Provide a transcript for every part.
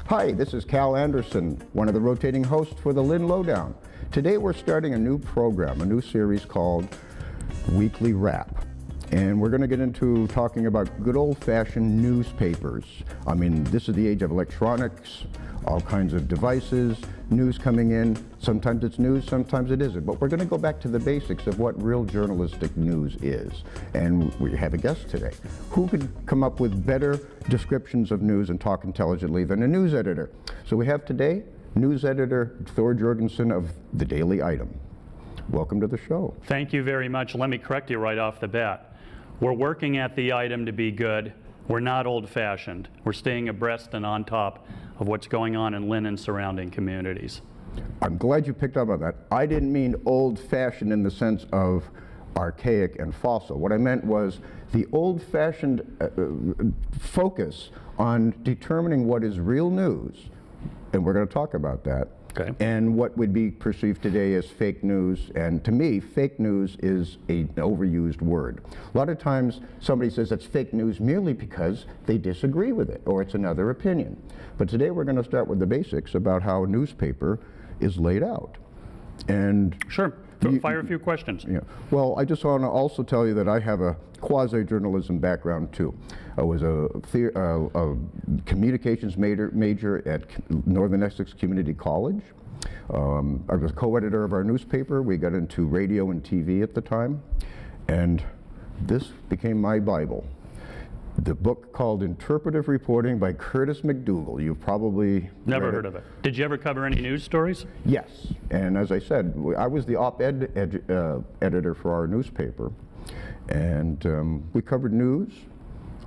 Hi, this is Cal Anderson, one of the rotating hosts for the Lynn Lowdown. Today we're starting a new program, a new series called Weekly Wrap. And we're going to get into talking about good old-fashioned newspapers. I mean, this is the age of electronics, all kinds of devices, news coming in. Sometimes it's news, sometimes it isn't. But we're going to go back to the basics of what real journalistic news is. And we have a guest today. Who could come up with better descriptions of news and talk intelligently than a news editor? So we have today news editor Thor Jourgensen of The Daily Item. Welcome to the show. Thank you very much. Let me correct you right off the bat. We're working at the item to be good. We're not old-fashioned. We're staying abreast and on top of what's going on in Lynn and surrounding communities. I'm glad you picked up on that. I didn't mean old-fashioned in the sense of archaic and fossil. What I meant was the old-fashioned focus on determining what is real news, and we're going to talk about that. Okay. And what would be perceived today as fake news. And to me, fake news is an overused word. A lot of times somebody says it's fake news merely because they disagree with it or it's another opinion. But today we're going to start with the basics about how a newspaper is laid out. And sure. Fire a few questions. Yeah. Well, I just want to also tell you that I have a quasi-journalism background too. I was a communications major at Northern Essex Community College. I was co-editor of our newspaper. We got into radio and TV at the time. And this became my Bible. The book called Interpretive Reporting by Curtis McDougall. You've probably never heard of it. Did you ever cover any news stories? Yes, and as I said, I was the op-ed editor for our newspaper, and we covered news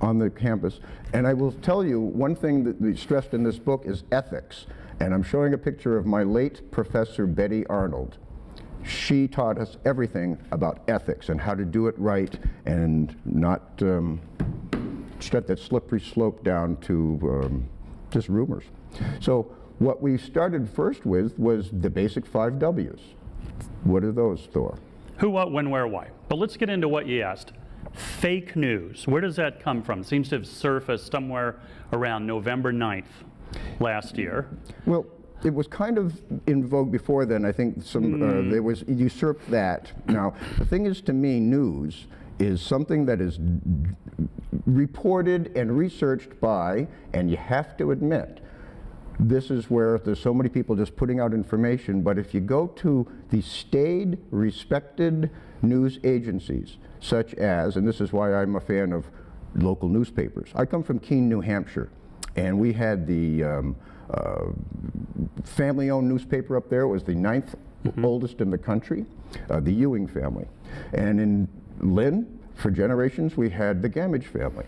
on the campus. And I will tell you, one thing that we stressed in this book is ethics. And I'm showing a picture of my late Professor Betty Arnold. She taught us everything about ethics and how to do it right and not start that slippery slope down to just rumors. So what we started first with was the basic 5 W's. What are those, Thor? Who, what, when, where, why. But let's get into what you asked. Fake news. Where does that come from? It seems to have surfaced somewhere around November 9th last year. Well, it was kind of in vogue before then. I think there was usurped that. Now, the thing is, to me, news is something that is reported and researched by, and you have to admit, this is where there's so many people just putting out information, but if you go to the staid, respected news agencies, such as, and this is why I'm a fan of local newspapers. I come from Keene, New Hampshire, and we had the family-owned newspaper up there. It was the 9th oldest in the country, the Ewing family. And in Lynn, for generations, we had the Gamage family.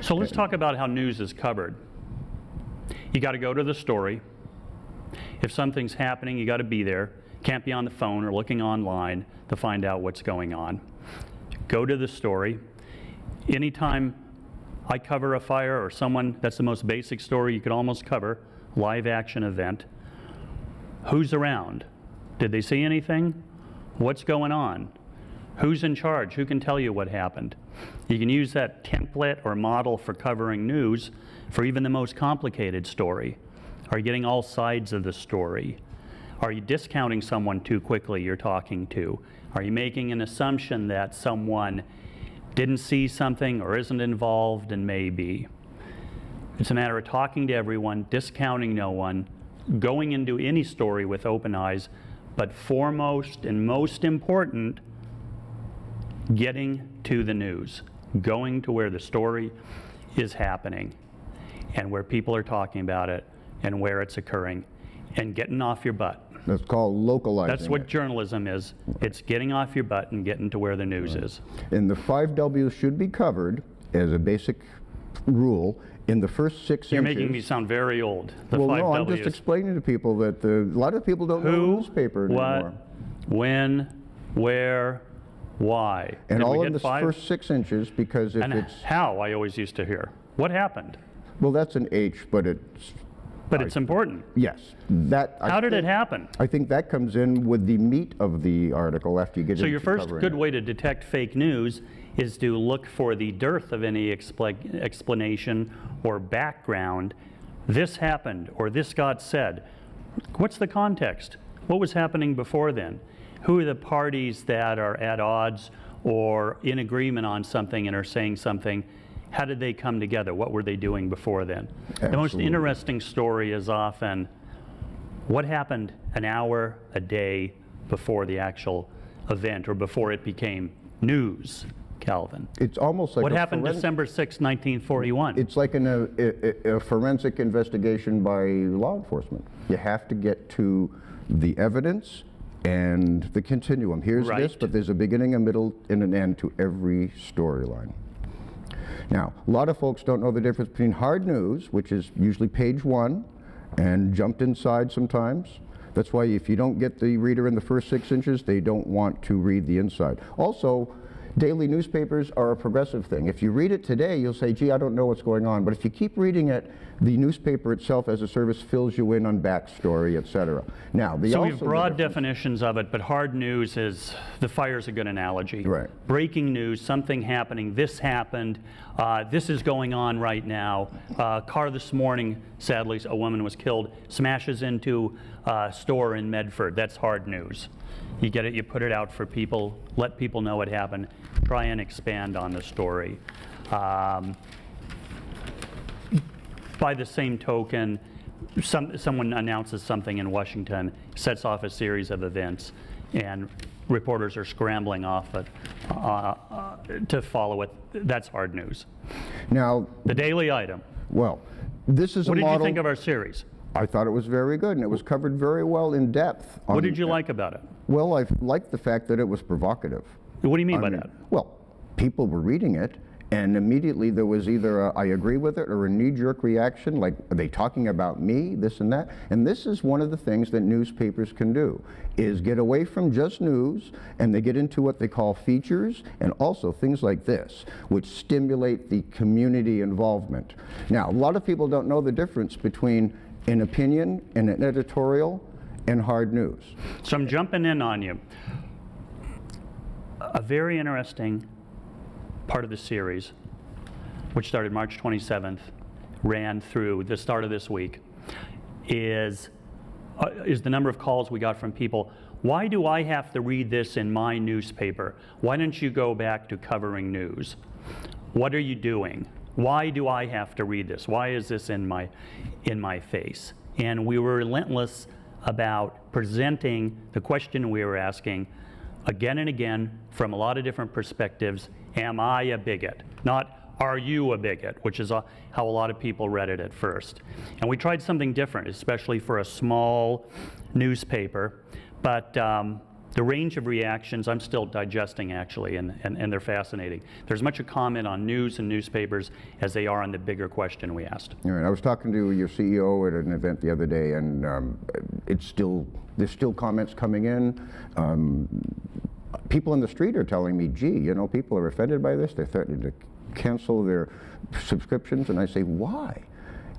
So let's talk about how news is covered. You got to go to the story. If something's happening, you got to be there. Can't be on the phone or looking online to find out what's going on. Go to the story. Anytime I cover a fire or someone, that's the most basic story you could almost cover, live action event. Who's around? Did they see anything? What's going on? Who's in charge? Who can tell you what happened? You can use that template or model for covering news for even the most complicated story. Are you getting all sides of the story? Are you discounting someone too quickly you're talking to? Are you making an assumption that someone didn't see something or isn't involved and may be? It's a matter of talking to everyone, discounting no one, going into any story with open eyes, but foremost and most important, getting to the news, going to where the story is happening and where people are talking about it and where it's occurring and getting off your butt. That's called localizing. That's what journalism is. It's getting off your butt and getting to where the news is. And the 5 W's should be covered as a basic rule in the first 6 inches. You're making me sound very old. The well, 5 no, W's. I'm just explaining to people that a lot of people don't know the newspaper anymore. What, when, where, why. And Did all we in get the 5? first 6 inches, because if And it's... how, I always used to hear. What happened? Well, that's an H, but it's... But it's important. Yes. How did it happen? I think that comes in with the meat of the article after you get into So your first covering good it. way to detect fake news is to look for the dearth of any explanation or background this happened or this got said. What's the context? What was happening before then? Who are the parties that are at odds or in agreement on something and are saying something? How did they come together? What were they doing before then? Absolutely. The most interesting story is often what happened an hour, a day before the actual event or before it became news, Calvin. It's almost like what happened December 6, 1941? It's like a forensic investigation by law enforcement. You have to get to the evidence and the continuum. Here's Right. this, but there's a beginning, a middle, and an end to every storyline. Now, a lot of folks don't know the difference between hard news, which is usually page 1, and jumped inside sometimes. That's why if you don't get the reader in the first 6 inches, they don't want to read the inside. Also, daily newspapers are a progressive thing. If you read it today, you'll say, gee, I don't know what's going on. But if you keep reading it, the newspaper itself as a service fills you in on backstory, etc. Now, so we have broad definitions of it, but hard news is, the fire's a good analogy. Right. Breaking news, something happening, this happened, this is going on right now. Car this morning, sadly, a woman was killed, smashes into a store in Medford. That's hard news. You get it, you put it out for people, let people know what happened, try and expand on the story. By the same token, someone announces something in Washington, sets off a series of events, and reporters are scrambling off it to follow it. That's hard news. Now, the daily item. Well, this is what a model. What did you think of our series? I thought it was very good, and it was covered very well in depth. What did you like about it? Well, I liked the fact that it was provocative. What do you mean by that? Well, people were reading it, and immediately there was either a, I agree with it or a knee-jerk reaction, like, are they talking about me, this and that? And this is one of the things that newspapers can do, is get away from just news, and they get into what they call features, and also things like this, which stimulate the community involvement. Now, a lot of people don't know the difference between an opinion and an editorial and hard news. So I'm jumping in on you. A very interesting part of the series, which started March 27th, ran through the start of this week, is the number of calls we got from people. Why do I have to read this in my newspaper? Why don't you go back to covering news? What are you doing? Why do I have to read this? Why is this in my face? And we were relentless about presenting the question we were asking again and again from a lot of different perspectives. Am I a bigot? Not, are you a bigot? Which is how a lot of people read it at first. And we tried something different, especially for a small newspaper. But the range of reactions, I'm still digesting actually, and they're fascinating. There's much a comment on news and newspapers as they are on the bigger question we asked. All right, I was talking to your CEO at an event the other day, and there's still comments coming in. People in the street are telling me, gee, you know, people are offended by this. They're threatening to cancel their subscriptions. And I say, why?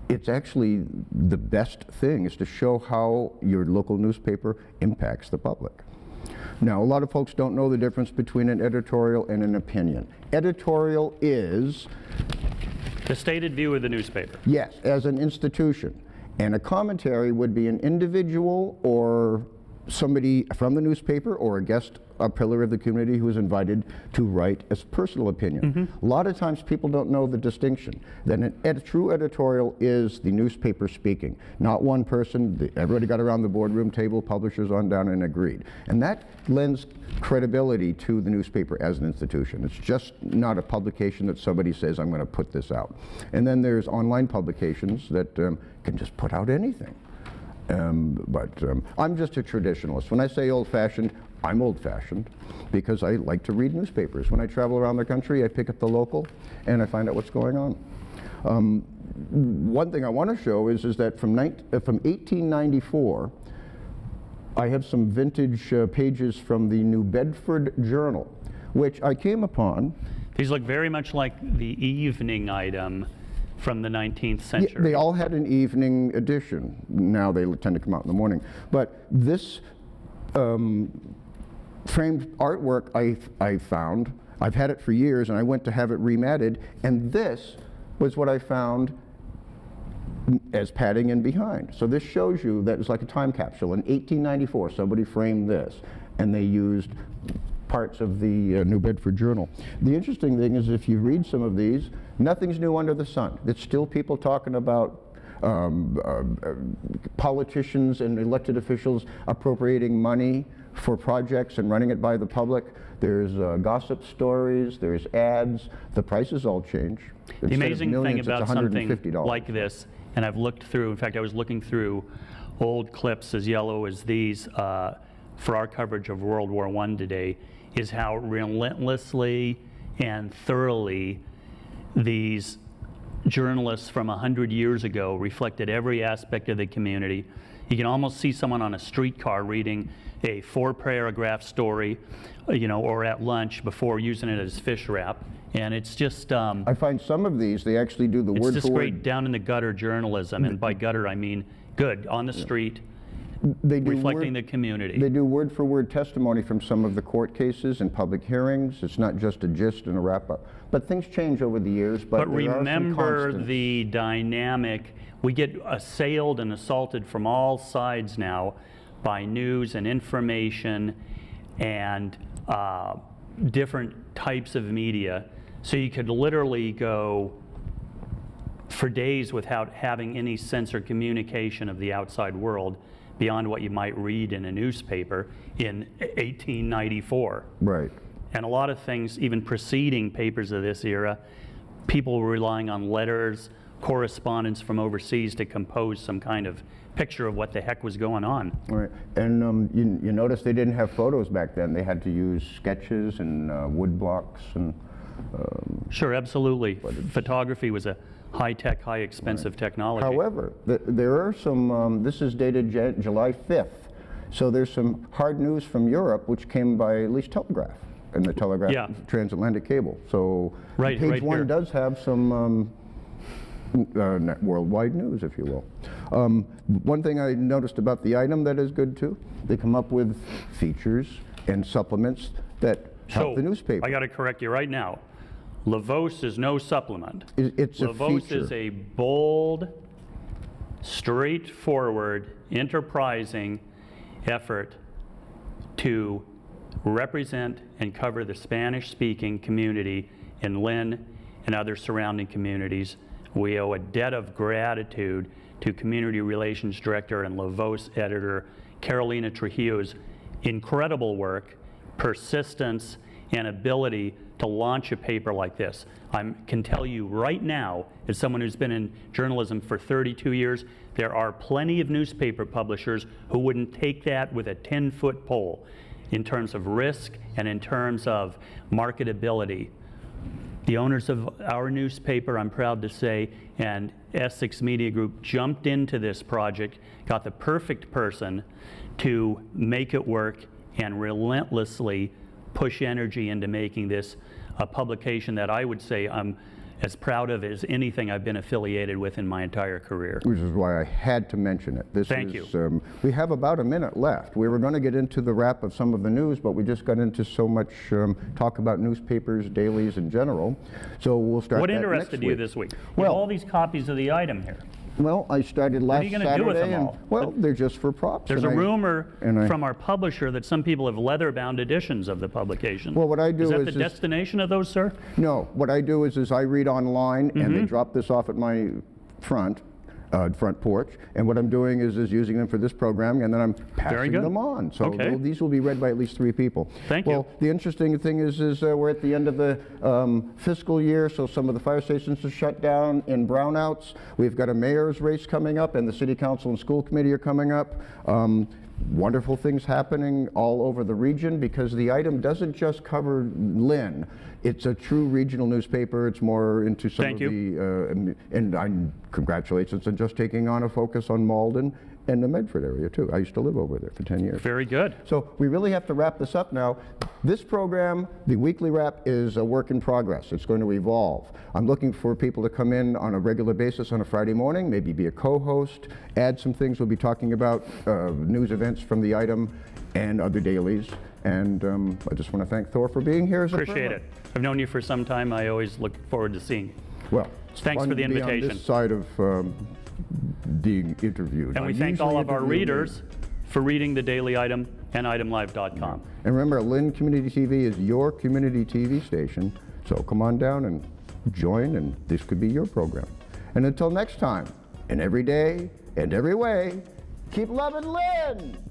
It's actually the best thing is to show how your local newspaper impacts the public. Now, a lot of folks don't know the difference between an editorial and an opinion. Editorial is the stated view of the newspaper. Yes, as an institution. And a commentary would be an individual or somebody from the newspaper or a guest, a pillar of the community who is invited to write a personal opinion. Mm-hmm. A lot of times people don't know the distinction. That a true editorial is the newspaper speaking, not one person. Everybody got around the boardroom table, publishers on down, and agreed. And that lends credibility to the newspaper as an institution. It's just not a publication that somebody says, I'm going to put this out. And then there's online publications that can just put out anything. But I'm just a traditionalist. When I say old-fashioned, I'm old-fashioned because I like to read newspapers. When I travel around the country, I pick up the local and I find out what's going on. One thing I want to show is that from 1894, I have some vintage pages from the New Bedford Journal, which I came upon. These look very much like the evening item from the 19th century. Yeah, they all had an evening edition. Now they tend to come out in the morning. But this framed artwork I found, I've had it for years, and I went to have it rematted, and this was what I found as padding in behind. So this shows you that it's like a time capsule. In 1894, somebody framed this, and they used parts of the New Bedford Journal. The interesting thing is, if you read some of these, nothing's new under the sun. It's still people talking about politicians and elected officials appropriating money for projects and running it by the public. There's gossip stories, there's ads. The prices all change. The amazing thing about something like this, and I've looked through, in fact, I was looking through old clips as yellow as these for our coverage of World War I today, is how relentlessly and thoroughly these journalists from 100 years ago reflected every aspect of the community. You can almost see someone on a streetcar reading a 4-paragraph story, or at lunch before using it as fish wrap. And it's just... I find some of these, they actually do the word for word. It's just great down-in-the-gutter journalism, and by gutter I mean good, on the street, reflecting the community. They do word-for-word testimony from some of the court cases and public hearings. It's not just a gist and a wrap-up. But things change over the years, but there remember are some the dynamic. We get assailed and assaulted from all sides now by news and information and different types of media. So you could literally go for days without having any sense or communication of the outside world beyond what you might read in a newspaper in 1894. Right. And a lot of things, even preceding papers of this era, people were relying on letters, correspondence from overseas to compose some kind of picture of what the heck was going on. Right. And you notice they didn't have photos back then. They had to use sketches and wood blocks and... Sure, absolutely. Photography was a high-tech, high-expensive technology. However, there are some, this is dated July 5th, so there's some hard news from Europe which came by at least telegraph, and the telegraph transatlantic cable. So page 1 does have some worldwide news, if you will. One thing I noticed about the item that is good too, they come up with features and supplements that help the newspaper. I got to correct you right now. Lavos is no supplement. It's a Lavos feature. is a bold, straightforward, enterprising effort to represent and cover the Spanish-speaking community in Lynn and other surrounding communities. We owe a debt of gratitude to Community Relations Director and Lavos editor Carolina Trujillo's incredible work, persistence, and ability to launch a paper like this. I can tell you right now, as someone who's been in journalism for 32 years, there are plenty of newspaper publishers who wouldn't take that with a 10-foot pole in terms of risk and in terms of marketability. The owners of our newspaper, I'm proud to say, and Essex Media Group jumped into this project, got the perfect person to make it work, and relentlessly push energy into making this a publication that I would say I'm as proud of as anything I've been affiliated with in my entire career. Which is why I had to mention it. Thank you. We have about a minute left. We were going to get into the wrap of some of the news, but we just got into so much talk about newspapers, dailies in general. So we'll start What that interested next you week. this week? Well, all these copies of the item here. Well, I started last Saturday. What are you going to do with them all? Well, they're just for props. There's a rumor from our publisher that some people have leather-bound editions of the publication. Well, what I do is that the destination of those, sir? No. What I do is I read online, and they drop this off at my front porch, and what I'm doing is using them for this program, and then I'm passing them on. So these will be read by at least 3 people. Thank you. Well, the interesting thing is we're at the end of the fiscal year, so some of the fire stations are shut down in brownouts. We've got a mayor's race coming up, and the city council and school committee are coming up. Wonderful things happening all over the region, because the item doesn't just cover Lynn. It's a true regional newspaper. It's more into some of the, and congratulations on just taking on a focus on Malden and the Medford area too. I used to live over there for 10 years. Very good. So we really have to wrap this up now. This program, the weekly wrap, is a work in progress. It's going to evolve. I'm looking for people to come in on a regular basis on a Friday morning, maybe be a co-host, add some things. We'll be talking about news events from the item and other dailies. And I just want to thank Thor for being here. Appreciate it. I've known you for some time. I always look forward to seeing you. Well, thanks for the invitation. On this side of being interviewed. And I we thank usually all of our interview readers for reading the Daily Item and itemlive.com. And remember, Lynn Community TV is your community TV station, so come on down and join, and this could be your program. And until next time, and every day, and every way, keep loving Lynn!